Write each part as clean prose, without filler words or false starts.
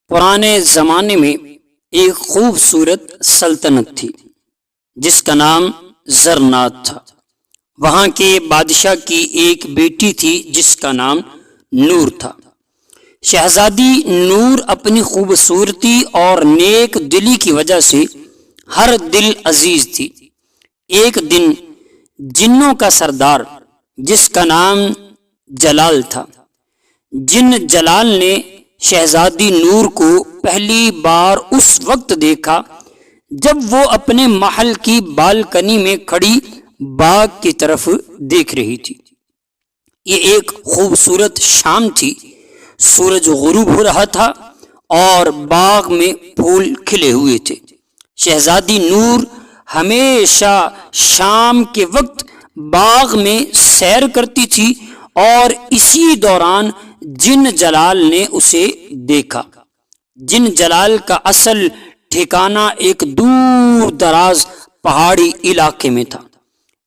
پرانے زمانے میں ایک خوبصورت سلطنت تھی جس کا نام زرنات تھا۔ وہاں کے بادشاہ کی ایک بیٹی تھی جس کا نام نور تھا۔ شہزادی نور اپنی خوبصورتی اور نیک دلی کی وجہ سے ہر دل عزیز تھی۔ ایک دن جنوں کا سردار جس کا نام جلال تھا، جن جلال نے شہزادی نور کو پہلی بار اس وقت دیکھا جب وہ اپنے محل کی بالکنی میں کھڑی باغ کی طرف دیکھ رہی تھی۔ یہ ایک خوبصورت شام تھی، سورج غروب ہو رہا تھا اور باغ میں پھول کھلے ہوئے تھے۔ شہزادی نور ہمیشہ شام کے وقت باغ میں سیر کرتی تھی اور اسی دوران جن جلال نے اسے دیکھا۔ جن جلال کا اصل ٹھکانہ ایک دور دراز پہاڑی علاقے میں تھا،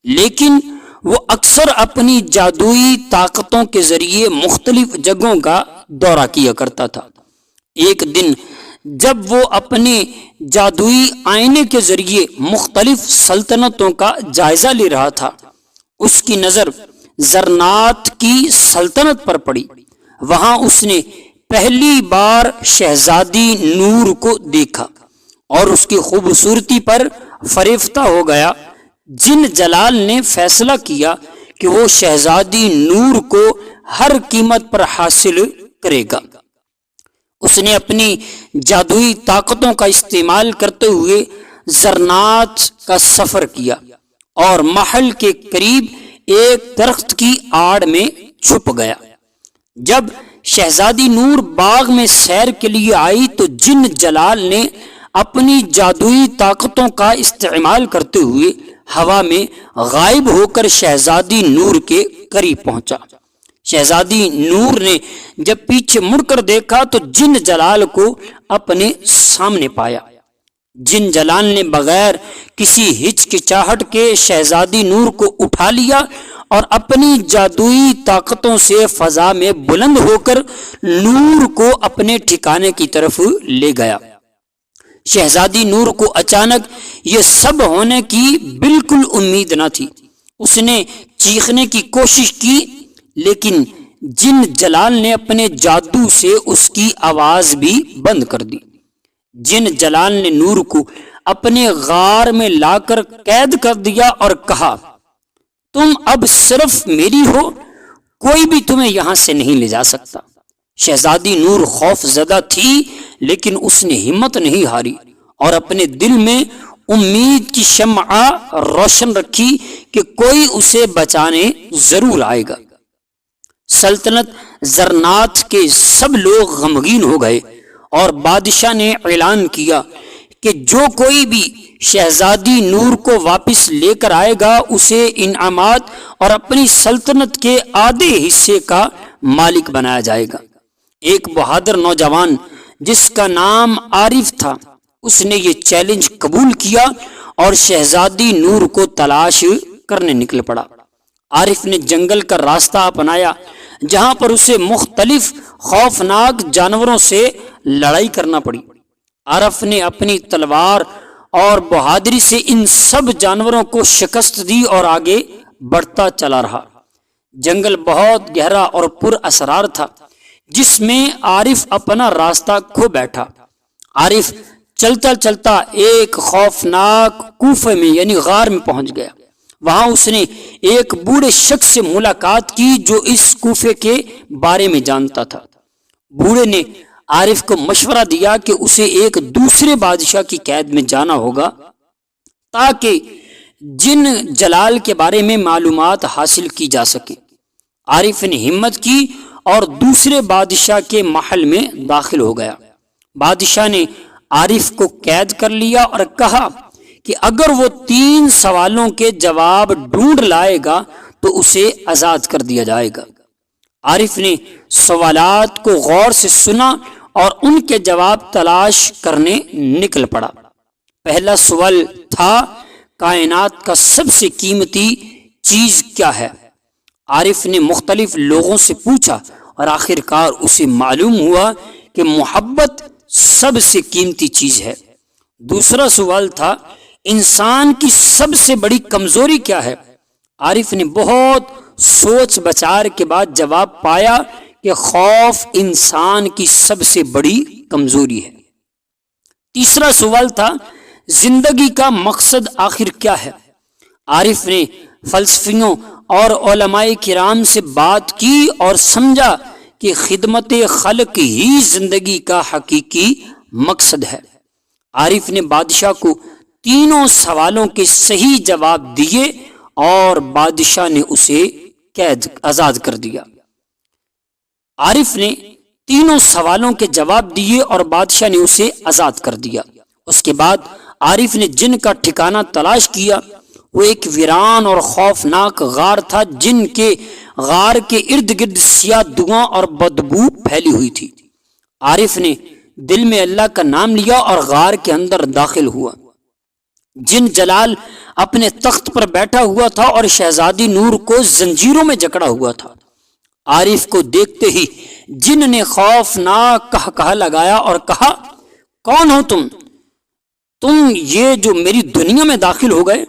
لیکن وہ اکثر اپنی جادوئی طاقتوں کے ذریعے مختلف جگہوں کا دورہ کیا کرتا تھا۔ ایک دن جب وہ اپنے جادوئی آئینے کے ذریعے مختلف سلطنتوں کا جائزہ لے رہا تھا، اس کی نظر زرنات کی سلطنت پر پڑی۔ وہاں اس نے پہلی بار شہزادی نور کو دیکھا اور اس کی خوبصورتی پر فریفتہ ہو گیا۔ جن جلال نے فیصلہ کیا کہ وہ شہزادی نور کو ہر قیمت پر حاصل کرے گا۔ اس نے اپنی جادوئی طاقتوں کا استعمال کرتے ہوئے زرنات کا سفر کیا اور محل کے قریب ایک درخت کی آڑ میں چھپ گیا۔ جب شہزادی نور باغ میں سیر کے لیے آئی تو جن جلال نے اپنی جادوئی طاقتوں کا استعمال کرتے ہوئے ہوا میں غائب ہو کر شہزادی نور کے قریب پہنچا۔ شہزادی نور نے جب پیچھے مڑ کر دیکھا تو جن جلال کو اپنے سامنے پایا۔ جن جلال نے بغیر کسی ہچکچاہٹ کے شہزادی نور کو اٹھا لیا اور اپنی جادوئی طاقتوں سے فضا میں بلند ہو کر نور کو اپنے ٹھکانے کی طرف لے گیا۔ شہزادی نور کو اچانک یہ سب ہونے کی بالکل امید نہ تھی۔ اس نے چیخنے کی کوشش کی، لیکن جن جلال نے اپنے جادو سے اس کی آواز بھی بند کر دی۔ جن جلال نے نور کو اپنے غار میں لا کر قید کر دیا اور کہا، تم اب صرف میری ہو، کوئی بھی تمہیں یہاں سے نہیں لے جا سکتا۔ شہزادی نور خوف زدہ تھی، لیکن اس نے ہمت نہیں ہاری اور اپنے دل میں امید کی شمع روشن رکھی کہ کوئی اسے بچانے ضرور آئے گا۔ سلطنت زرنات کے سب لوگ غمگین ہو گئے اور بادشاہ نے اعلان کیا کہ جو کوئی بھی شہزادی نور کو واپس لے کر آئے گا اسے انعامات اور اپنی سلطنت کے آدھے حصے کا مالک بنایا جائے گا۔ ایک بہادر نوجوان جس کا نام عارف تھا، اس نے یہ چیلنج قبول کیا اور شہزادی نور کو تلاش کرنے نکل پڑا۔ عارف نے جنگل کا راستہ اپنایا جہاں پر اسے مختلف خوفناک جانوروں سے لڑائی کرنا پڑی۔ عارف نے اپنی تلوار اور بہادری سے ان سب جانوروں کو شکست دی اور آگے بڑھتا چلا رہا۔ جنگل بہت گہرا اور پر اسرار تھا جس میں عارف اپنا راستہ کھو بیٹھا۔ عارف چلتا چلتا ایک خوفناک کوفے میں یعنی غار میں پہنچ گیا۔ وہاں اس نے ایک بوڑھے شخص سے ملاقات کی جو اس کوفے کے بارے میں جانتا تھا۔ بوڑھے نے عارف کو مشورہ دیا کہ اسے ایک دوسرے بادشاہ کی قید میں جانا ہوگا تاکہ جن جلال کے بارے میں معلومات حاصل کی جا سکے۔ عارف نے ہمت کی اور دوسرے بادشاہ کے محل میں داخل ہو گیا۔ بادشاہ نے عارف کو قید کر لیا اور کہا کہ اگر وہ 3 سوالوں کے جواب ڈھونڈ لائے گا تو اسے آزاد کر دیا جائے گا۔ عارف نے سوالات کو غور سے سنا اور ان کے جواب تلاش کرنے نکل پڑا۔ پہلا سوال تھا، کائنات کا سب سے قیمتی چیز کیا ہے؟ عارف نے مختلف لوگوں سے پوچھا اور آخر کار اسے معلوم ہوا کہ محبت سب سے قیمتی چیز ہے۔ دوسرا سوال تھا انسان کی سب سے بڑی کمزوری کیا ہے؟ عارف نے بہت سوچ بچار کے بعد جواب پایا کہ خوف انسان کی سب سے بڑی کمزوری ہے۔ تیسرا سوال تھا زندگی کا مقصد آخر کیا ہے؟ عارف نے فلسفیوں اور علماء کرام سے بات کی اور سمجھا کہ خدمت خلق ہی زندگی کا حقیقی مقصد ہے۔ عارف نے بادشاہ کو تینوں سوالوں کے صحیح جواب دیے اور بادشاہ نے اسے آزاد کر دیا۔ عارف نے تینوں سوالوں کے جواب دیے اور بادشاہ نے اسے آزاد کر دیا۔ اس کے بعد عارف نے جن کا ٹھکانہ تلاش کیا، وہ ایک ویران اور خوفناک غار تھا، جن کے غار کے ارد گرد سیاہ دھواں اور بدبو پھیلی ہوئی تھی۔ عارف نے دل میں اللہ کا نام لیا اور غار کے اندر داخل ہوا۔ جن جلال اپنے تخت پر بیٹھا ہوا تھا اور شہزادی نور کو زنجیروں میں جکڑا ہوا تھا۔ عارف کو دیکھتے ہی جن نے خوفناک قہقہہ لگایا اور کہا، کون ہو تم یہ جو میری دنیا میں داخل ہو گئے؟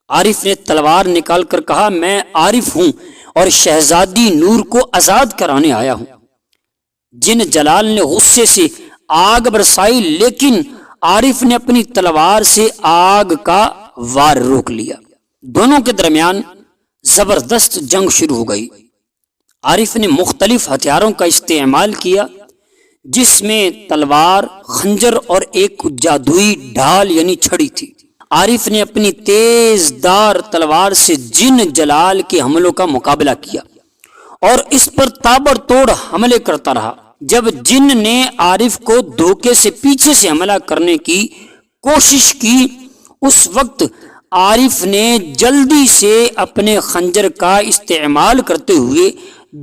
عارف نے تلوار نکال کر کہا، میں عارف ہوں اور شہزادی نور کو آزاد کرانے آیا ہوں۔ جن جلال نے غصے سے آگ برسائی، لیکن عارف نے اپنی تلوار سے آگ کا وار روک لیا۔ دونوں کے درمیان زبردست جنگ شروع ہو گئی۔ عارف نے مختلف ہتھیاروں کا استعمال کیا، جس میں تلوار، خنجر اور ایک جادوئی ڈھال یعنی چھڑی تھی۔ عارف نے اپنی تیز دار تلوار سے جن جلال کے حملوں کا مقابلہ کیا اور اس پر تابڑ توڑ حملے کرتا رہا۔ جب جن نے عارف کو دھوکے سے پیچھے سے حملہ کرنے کی کوشش کی، اس وقت عارف نے جلدی سے اپنے خنجر کا استعمال کرتے ہوئے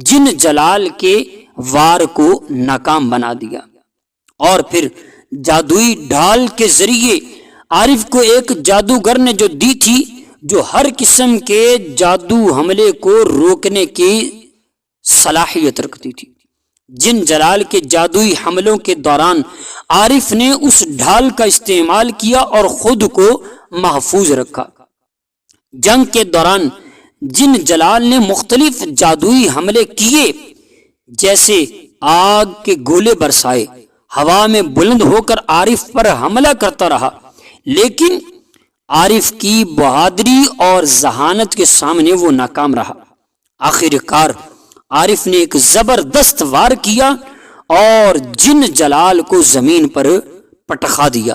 جن جلال کے وار کو ناکام بنا دیا، اور پھر جادوئی ڈھال کے ذریعے عارف کو ایک جادوگر نے جو دی تھی، جو ہر قسم کے جادو حملے کو روکنے کی صلاحیت رکھتی تھی۔ جن جلال کے جادوئی حملوں کے دوران عارف نے اس ڈھال کا استعمال کیا اور خود کو محفوظ رکھا۔ جنگ کے دوران جن جلال نے مختلف جادوئی حملے کیے، جیسے آگ کے گولے برسائے، ہوا میں بلند ہو کر عارف پر حملہ کرتا رہا، لیکن عارف کی بہادری اور ذہانت کے سامنے وہ ناکام رہا۔ آخر کار عارف نے ایک زبردست وار کیا اور جن جلال کو زمین پر پٹخا دیا۔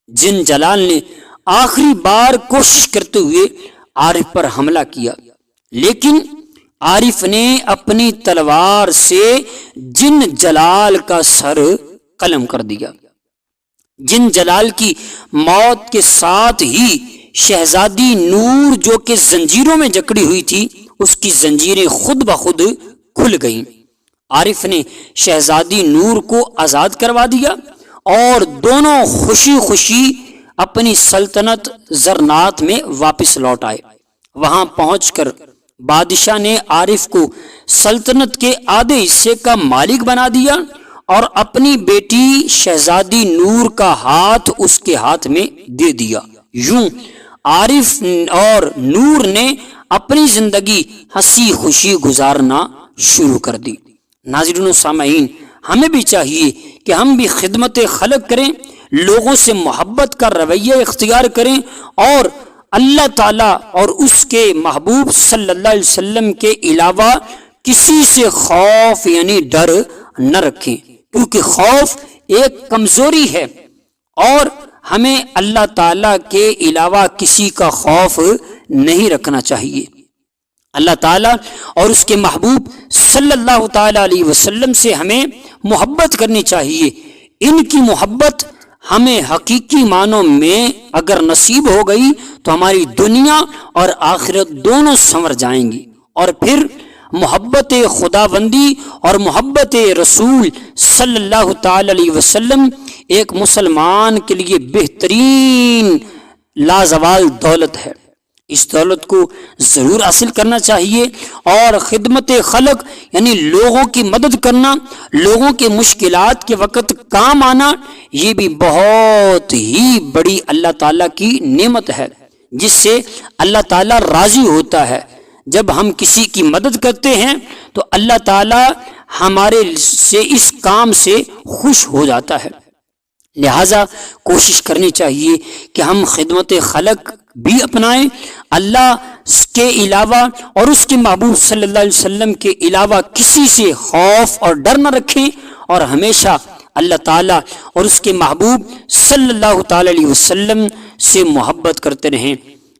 جن جلال نے آخری بار کوشش کرتے ہوئے عارف پر حملہ کیا، لیکن عارف نے اپنی تلوار سے جن جلال کا سر قلم کر دیا۔ جن جلال کی موت کے ساتھ ہی شہزادی نور جو کہ زنجیروں میں جکڑی ہوئی تھی، اس کی زنجیریں خود بخود کھل گئیں۔ عارف نے شہزادی نور کو آزاد کروا دیا اور دونوں خوشی خوشی اپنی سلطنت زرنات میں واپس لوٹ آئے۔ وہاں پہنچ کر بادشاہ نے عارف کو سلطنت کے آدھے حصے کا مالک بنا دیا اور اپنی بیٹی شہزادی نور کا ہاتھ اس کے ہاتھ میں دے دیا۔ یوں عارف اور نور نے اپنی زندگی ہنسی خوشی گزارنا شروع کر دی۔ ناظرین و سامعین، ہمیں بھی چاہیے کہ ہم بھی خدمت خلق کریں، لوگوں سے محبت کا رویہ اختیار کریں اور اللہ تعالیٰ اور اس کے محبوب صلی اللہ علیہ وسلم کے علاوہ کسی سے خوف یعنی ڈر نہ رکھیں، کیونکہ خوف ایک کمزوری ہے اور ہمیں اللہ تعالیٰ کے علاوہ کسی کا خوف نہیں رکھنا چاہیے۔ اللہ تعالیٰ اور اس کے محبوب صلی اللہ تعالیٰ علیہ وسلم سے ہمیں محبت کرنی چاہیے۔ ان کی محبت ہمیں حقیقی معنوں میں اگر نصیب ہو گئی تو ہماری دنیا اور آخرت دونوں سنور جائیں گی، اور پھر محبت خدا بندی اور محبت رسول صلی اللہ تعالی علیہ وسلم ایک مسلمان کے لیے بہترین لازوال دولت ہے۔ اس دولت کو ضرور حاصل کرنا چاہیے، اور خدمت خلق یعنی لوگوں کی مدد کرنا، لوگوں کے مشکلات کے وقت کام آنا، یہ بھی بہت ہی بڑی اللہ تعالیٰ کی نعمت ہے، جس سے اللہ تعالیٰ راضی ہوتا ہے۔ جب ہم کسی کی مدد کرتے ہیں تو اللہ تعالیٰ ہمارے سے اس کام سے خوش ہو جاتا ہے۔ لہٰذا کوشش کرنی چاہیے کہ ہم خدمت خلق بھی اپنائیں، اللہ کے علاوہ اور اس کے محبوب صلی اللہ علیہ وسلم کے علاوہ کسی سے خوف اور ڈر نہ رکھیں، اور ہمیشہ اللہ تعالیٰ اور اس کے محبوب صلی اللہ تعالی علیہ وسلم سے محبت کرتے رہیں۔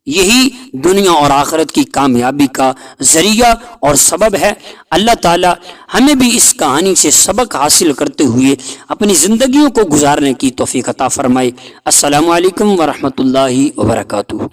یہی دنیا اور آخرت کی کامیابی کا ذریعہ اور سبب ہے۔ اللہ تعالیٰ ہمیں بھی اس کہانی سے سبق حاصل کرتے ہوئے اپنی زندگیوں کو گزارنے کی توفیق عطا فرمائے۔ السلام علیکم ورحمۃ اللہ وبرکاتہ۔